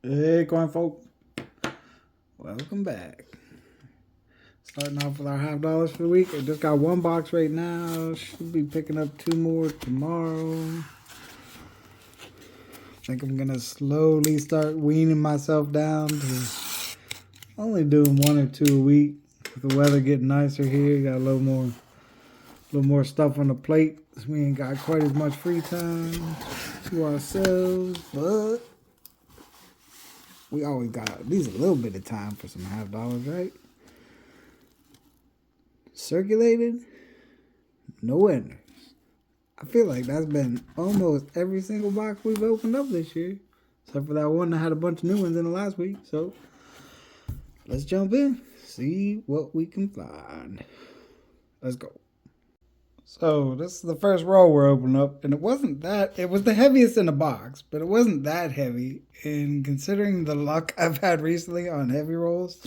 Hey, coin folk. Welcome back. Starting off with our $5 for the week. I just got one box right now. Should be picking up two more tomorrow. I think I'm gonna slowly start weaning myself down to only doing one or two a week. With the weather getting nicer here, got a little more stuff on the plate. So we ain't got quite as much free time to ourselves, but we always got at least a little bit of time for some $5, right? Circulated, no winners. I feel like that's been almost every single box we've opened up this year, except for that one that had a bunch of new ones in the last week. So let's jump in, see what we can find. Let's go. So this is the first roll we're opening up, and it was the heaviest in the box, but it wasn't that heavy. And considering the luck I've had recently on heavy rolls,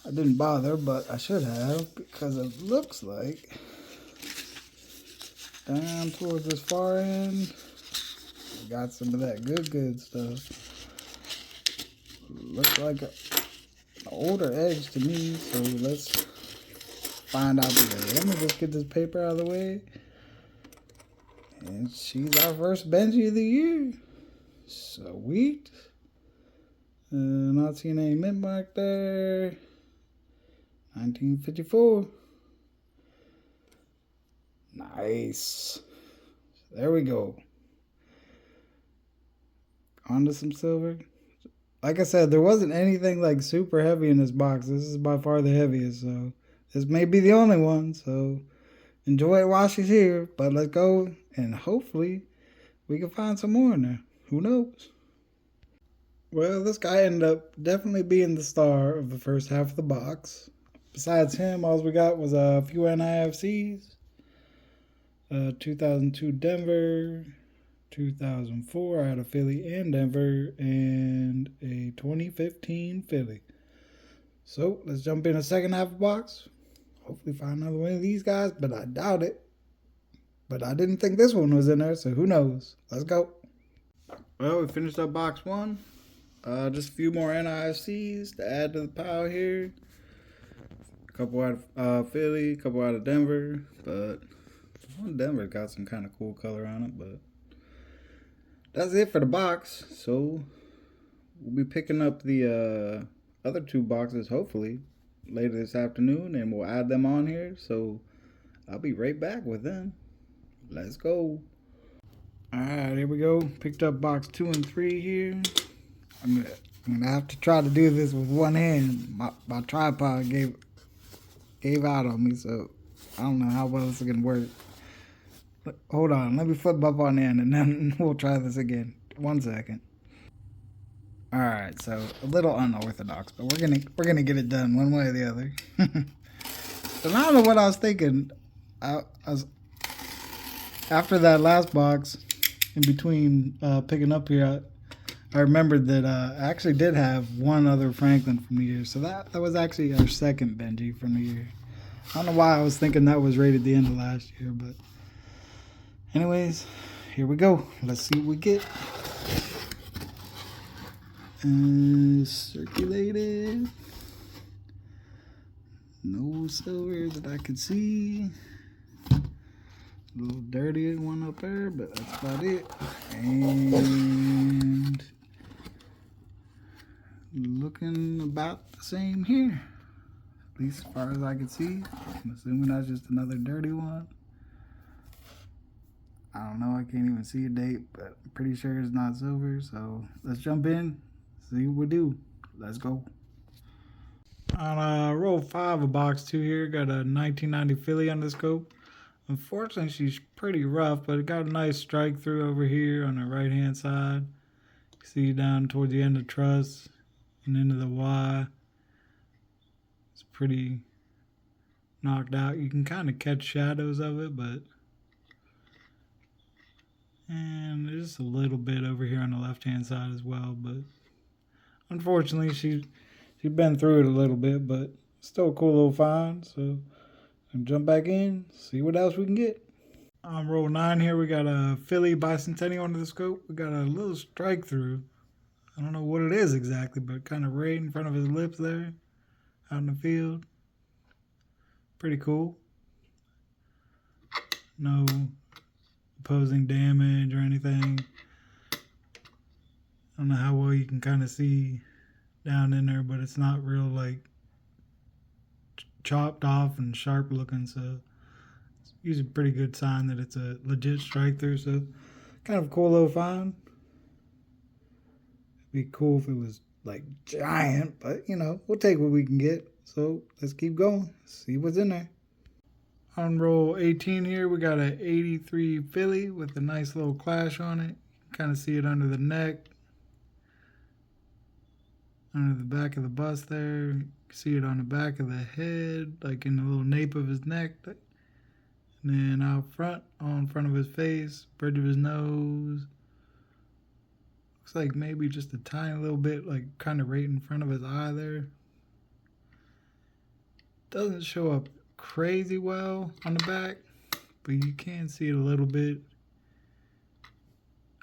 I didn't bother, but I should have, because it looks like down towards this far end, we got some of that good stuff. Looks like an older edge to me, so let's find out today. Let me just get this paper out of the way. And she's our first Benji of the year. Sweet. Not seeing any mint mark there. 1954. Nice. There we go. Onto some silver. Like I said, there wasn't anything like super heavy in this box. This is by far the heaviest, so this may be the only one. So enjoy it while she's here. But let's go, and hopefully we can find some more in there. Who knows? Well, this guy ended up definitely being the star of the first half of the box. Besides him, all we got was a few NIFCs. 2002 Denver, 2004 I had a Philly and Denver, and a 2015 Philly. So let's jump in the second half of the box. Hopefully find another one of these guys, but I doubt it. But I didn't think this one was in there, so who knows? Let's go. Well, we finished up box one. Just a few more NIFCs to add to the pile here. A couple out of Philly, a couple out of Denver, but Denver got some kind of cool color on it. But that's it for the box. So we'll be picking up the other two boxes hopefully later this afternoon, and we'll add them on here. So I'll be right back with them. Let's go. All right, here we go. Picked up box 2 and 3 here. I'm gonna have to try to do this with one hand. My tripod gave out on me, so I don't know how well this is gonna work. But hold on, let me flip up on end, and then we'll try this again. 1 second. All right, so a little unorthodox, but we're gonna get it done one way or the other. So I don't know what I was thinking. I was after that last box, in between picking up here. I remembered that I actually did have one other Franklin from the year. So that was actually our second Benji from the year. I don't know why I was thinking that was right at the end of last year. But anyways, here we go. Let's see what we get. Circulated. No silver that I could see. A little dirty one up there, but that's about it. And looking about the same here, at least as far as I can see. I'm assuming that's just another dirty one. I don't know, I can't even see a date, but I'm pretty sure it's not silver. So let's jump in, see what we do. Let's go. On roll 5 of box 2 here, got a 1990 Philly on the scope. Unfortunately, she's pretty rough, but it got a nice strike through over here on the right hand side. You see down towards the end of truss and into the Y. It's pretty knocked out. You can kind of catch shadows of it, but and there's a little bit over here on the left hand side as well. But unfortunately, she's been through it a little bit, but still a cool little find. So I'm jump back in, see what else we can get. On roll 9 here, we got a Philly Bicentennial under the scope. We got a little strike through I don't know what it is exactly, but kind of right in front of his lips there, out in the field. Pretty cool. No opposing damage or anything. I don't know how well you can kind of see down in there, but it's not real like chopped off and sharp looking, so it's usually a pretty good sign that it's a legit strike through. So kind of a cool little find. It'd be cool if it was like giant, but you know, we'll take what we can get. So let's keep going, see what's in there. On roll 18 here, we got an 83 Philly with a nice little clash on it. Kind of see it under the neck, under the back of the bust there. You can see it on the back of the head, like in the little nape of his neck. And then out front, on front of his face, bridge of his nose. Looks like maybe just a tiny little bit, like kind of right in front of his eye there. Doesn't show up crazy well on the back, but you can see it a little bit.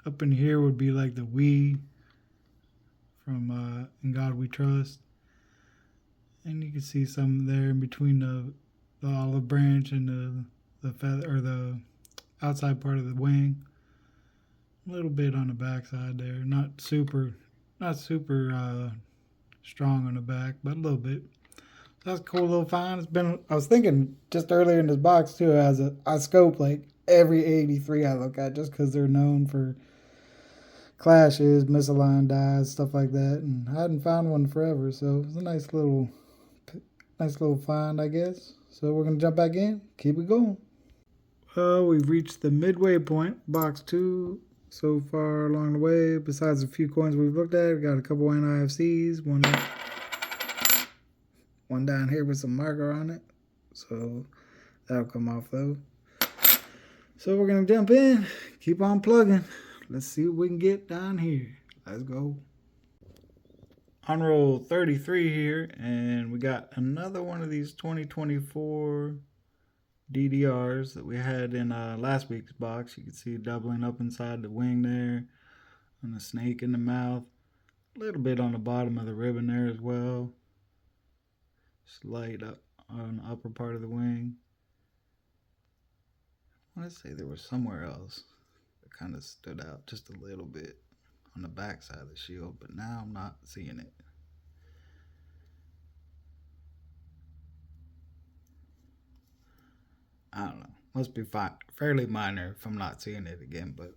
Up in here would be like the "We" from "In God We Trust," and you can see some there in between the olive branch and the feather, or the outside part of the wing. A little bit on the back side there, not super strong on the back, but a little bit. That's a cool little find. It's been, I was thinking just earlier in this box too, I scope like every 83 I look at, just because they're known for clashes, misaligned dies, stuff like that, and I hadn't found one forever, so it's a nice little find, I guess. So we're gonna jump back in, keep it going. Well, we've reached the midway point, box 2. So far along the way, besides a few coins we've looked at, we got a couple NIFCs, one down here with some marker on it, so that'll come off though. So we're gonna jump in, keep on plugging. Let's see what we can get down here. Let's go. On roll 33 here, and we got another one of these 2024 DDRs that we had in last week's box. You can see doubling up inside the wing there, and the snake in the mouth. A little bit on the bottom of the ribbon there as well. Slight up on the upper part of the wing. I want to say there was somewhere else that kind of stood out just a little bit on the back side of the shield, but now I'm not seeing it. I don't know. Must be fairly minor if I'm not seeing it again, but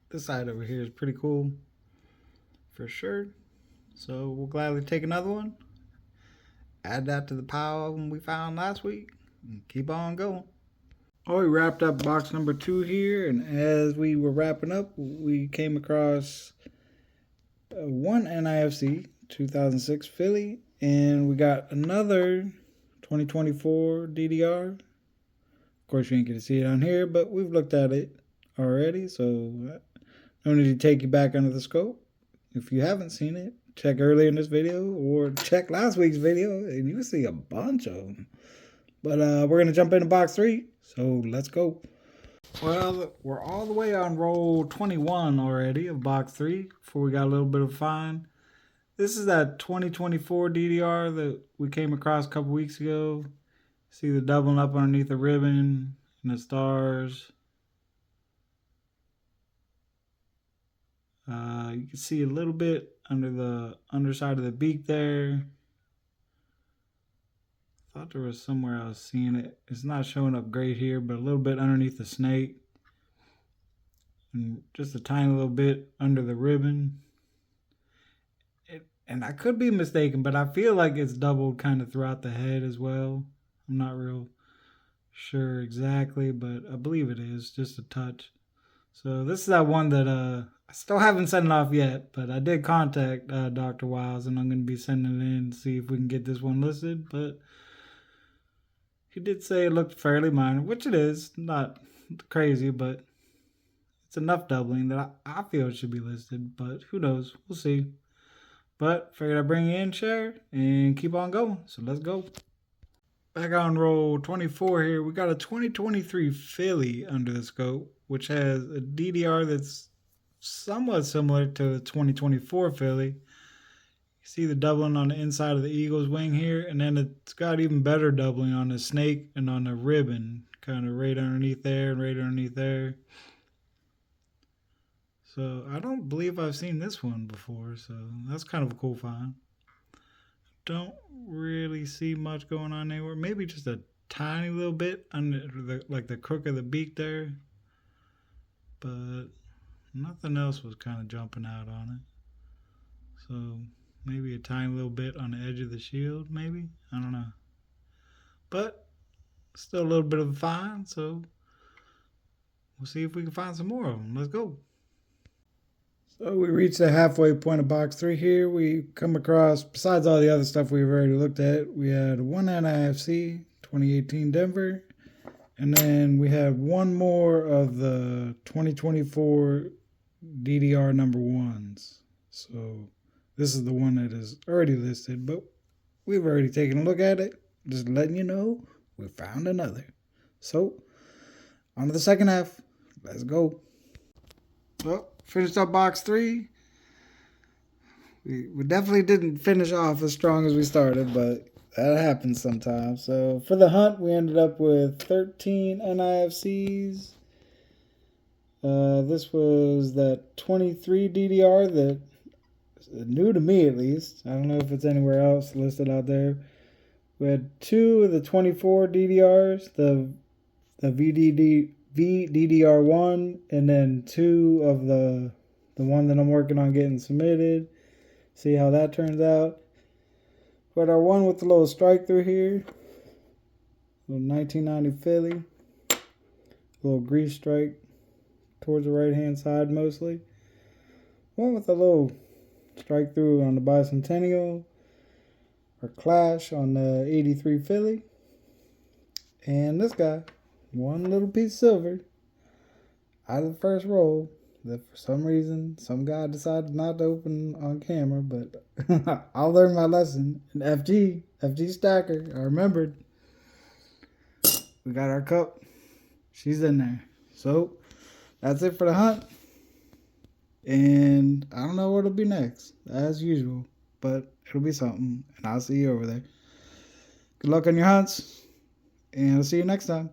this side over here is pretty cool for sure. So we'll gladly take another one, add that to the pile we found last week, and keep on going. Oh, we wrapped up box number 2 here, and as we were wrapping up, we came across one NIFC 2006 Philly, and we got another 2024 DDR. Of course, you ain't get to see it on here, but we've looked at it already, so no need to take you back under the scope. If you haven't seen it, check earlier in this video or check last week's video, and you'll see a bunch of them. But we're going to jump into box 3, so let's go. Well, we're all the way on roll 21 already of box 3 before we got a little bit of find. This is that 2024 DDR that we came across a couple weeks ago. See the doubling up underneath the ribbon and the stars. You can see a little bit under the underside of the beak there. Thought there was somewhere I was seeing it. It's not showing up great here, but a little bit underneath the snake. And just a tiny little bit under the ribbon. And I could be mistaken, but I feel like it's doubled kind of throughout the head as well. I'm not real sure exactly, but I believe it is, just a touch. So this is that one that I still haven't sent it off yet, but I did contact Dr. Wiles, and I'm going to be sending it in to see if we can get this one listed. But he did say it looked fairly minor, which it is, not crazy, but it's enough doubling that I feel it should be listed. But who knows? We'll see. But figured I'd bring you in, share, and keep on going. So let's go. Back on roll 24 here, we got a 2023 Philly under the scope, which has a DDR that's somewhat similar to the 2024 Philly. You see the doubling on the inside of the Eagle's wing here, and then it's got even better doubling on the snake and on the ribbon, kind of right underneath there and right underneath there. So I don't believe I've seen this one before, so that's kind of a cool find. Don't really see much going on anywhere. Maybe just a tiny little bit under the crook of the beak there, but nothing else was kind of jumping out on it. So maybe a tiny little bit on the edge of the shield, maybe, I don't know. But still a little bit of a find, so we'll see if we can find some more of them. Let's go. So we reached the halfway point of box 3 here. We come across, besides all the other stuff we've already looked at, we had one NIFC 2018 Denver, and then we had one more of the 2024 DDR number ones. So this is the one that is already listed, but we've already taken a look at it. Just letting you know, we found another. So on to the second half. Let's go. Well, finished up box 3. We definitely didn't finish off as strong as we started, but that happens sometimes. So for the hunt, we ended up with 13 NIFCs. This was that 23 DDR that is new to me, at least. I don't know if it's anywhere else listed out there. We had 2 of the 24 DDRs, the VDDR1, and then 2 of the one that I'm working on getting submitted. See how that turns out. But our one with the little strike through here, little 1990 Philly, little grease strike towards the right hand side mostly. One with a little strike through on the Bicentennial, or Clash on the 83 Philly, and this guy, one little piece of silver out of the first roll that for some reason some guy decided not to open on camera, but I'll learn my lesson. And FG Stacker, I remembered. We got our cup. She's in there. So that's it for the hunt. And I don't know what'll be next, as usual, but it'll be something. And I'll see you over there. Good luck on your hunts, and I'll see you next time.